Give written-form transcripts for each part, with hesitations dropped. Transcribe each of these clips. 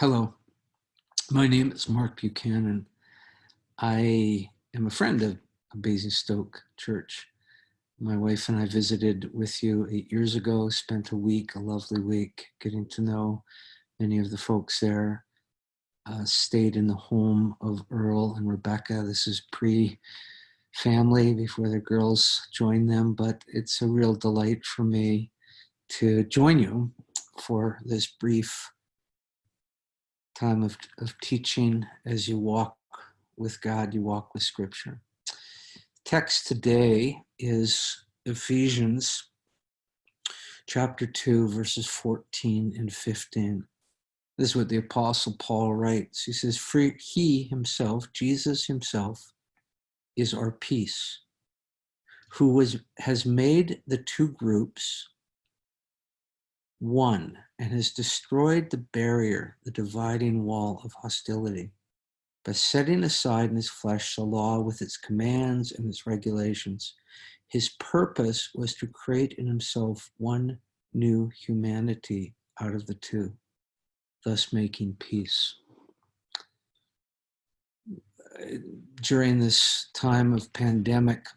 Hello, my name is Mark Buchanan. I am a friend of Basingstoke Church. My wife and I visited with you 8 years ago, spent a lovely week, getting to know many of the folks there. Stayed in the home of Earl and Rebecca. This is pre-family, before the girls joined them, but it's a real delight for me to join you for this brief time of teaching. As you walk with God, you walk with Scripture. Text today is Ephesians chapter 2, verses 14 and 15. This is what the Apostle Paul writes. He says, "For he himself, Jesus himself, is our peace, who has made the two groups one and has destroyed the barrier, the dividing wall of hostility, by setting aside in his flesh the law with its commands and its regulations. His purpose was to create in himself one new humanity out of the two, thus making peace." During this time of pandemic,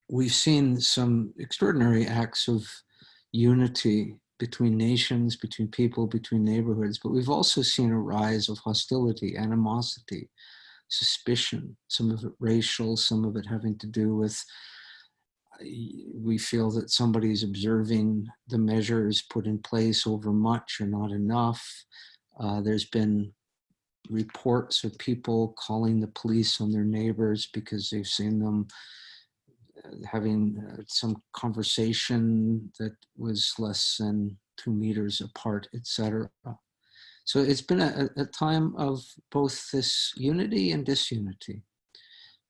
we've seen some extraordinary acts of unity between nations, between people, between neighborhoods, but we've also seen a rise of hostility, animosity, suspicion, some of it racial, some of it having to do with we feel that somebody's observing the measures put in place over much or not enough. There's been reports of people calling the police on their neighbors because they've seen them having some conversation that was less than 2 meters apart, etc. So it's been a time of both this unity and disunity.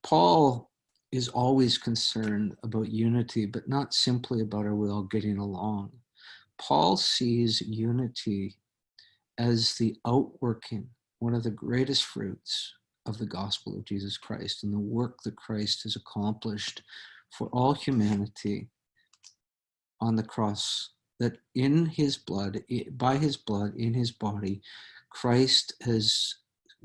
Paul is always concerned about unity, but not simply about are we all getting along. Paul sees unity as the outworking, one of the greatest fruits of the gospel of Jesus Christ and the work that Christ has accomplished for all humanity on the cross, that in his blood, by his blood, in his body, Christ has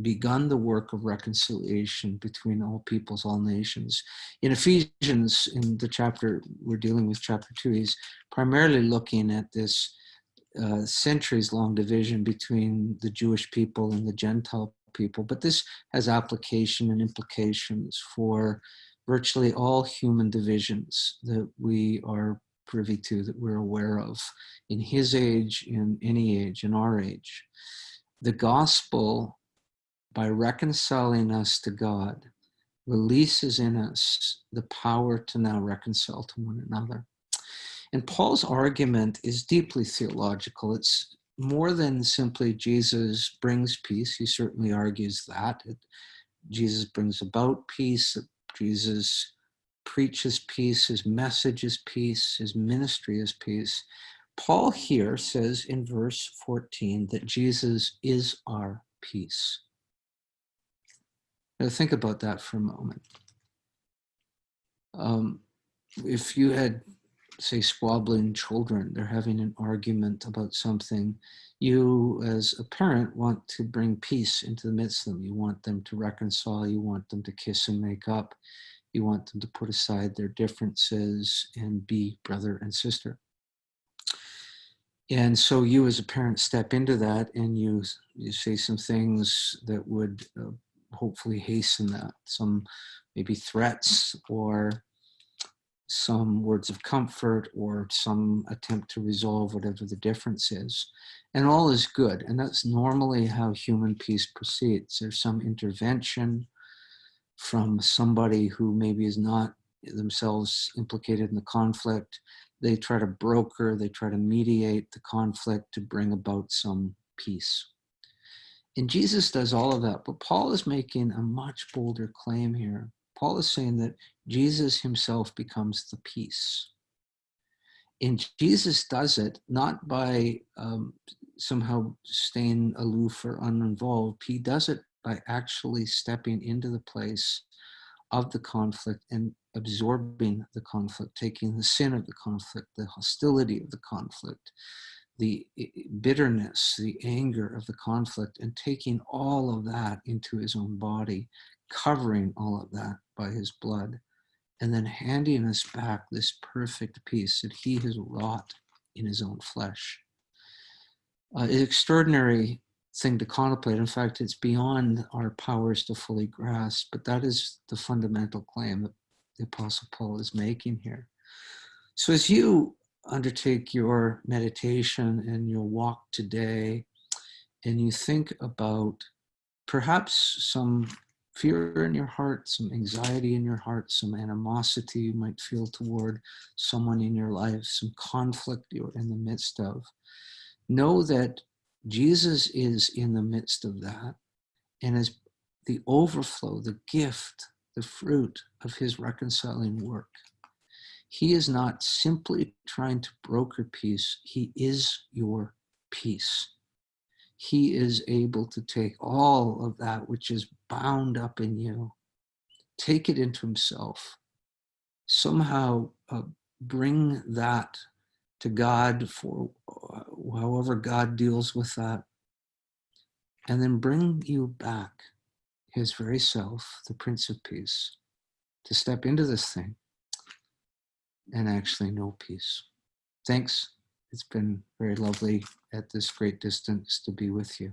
begun the work of reconciliation between all peoples, all nations. In Ephesians, in the chapter we're dealing with, chapter 2, he's primarily looking at this centuries-long division between the Jewish people and the Gentile people, but this has application and implications for virtually all human divisions that we are privy to, that we're aware of in his age, in any age, in our age. The gospel, by reconciling us to God, releases in us the power to now reconcile to one another. And Paul's argument is deeply theological. It's more than simply Jesus brings peace. He certainly argues that. Jesus brings about peace. Jesus preaches peace. His message is peace. His ministry is peace. Paul here says in verse 14 that Jesus is our peace. Now think about that for a moment. If you had, say, squabbling children, they're having an argument about something, you as a parent want to bring peace into the midst of them. You want them to reconcile. You want them to kiss and make up. You want them to put aside their differences and be brother and sister. And so you as a parent step into that, and you say some things that would hopefully hasten that, some maybe threats or some words of comfort or some attempt to resolve whatever the difference is. And all is good. And that's normally how human peace proceeds. There's some intervention from somebody who maybe is not themselves implicated in the conflict. They try to broker, they try to mediate the conflict to bring about some peace. And Jesus does all of that, but Paul is making a much bolder claim here. Paul is saying that Jesus himself becomes the peace. And Jesus does it not by somehow staying aloof or uninvolved. He does it by actually stepping into the place of the conflict and absorbing the conflict, taking the sin of the conflict, the hostility of the conflict, the bitterness, the anger of the conflict, and taking all of that into his own body, covering all of that by his blood, and then handing us back this perfect peace that he has wrought in his own flesh. It's an extraordinary thing to contemplate. In fact, it's beyond our powers to fully grasp, but that is the fundamental claim that the Apostle Paul is making here. So as you undertake your meditation and your walk today, and you think about perhaps some fear in your heart, some anxiety in your heart, some animosity you might feel toward someone in your life, some conflict you're in the midst of, know that Jesus is in the midst of that, and as the overflow, the gift, the fruit of his reconciling work. He is not simply trying to broker peace. He is your peace. He is able to take all of that which is bound up in you, take it into himself, somehow bring that to God for however God deals with that, and then bring you back his very self, the Prince of Peace, to step into this thing and actually know peace. Thanks. It's been very lovely at this great distance to be with you.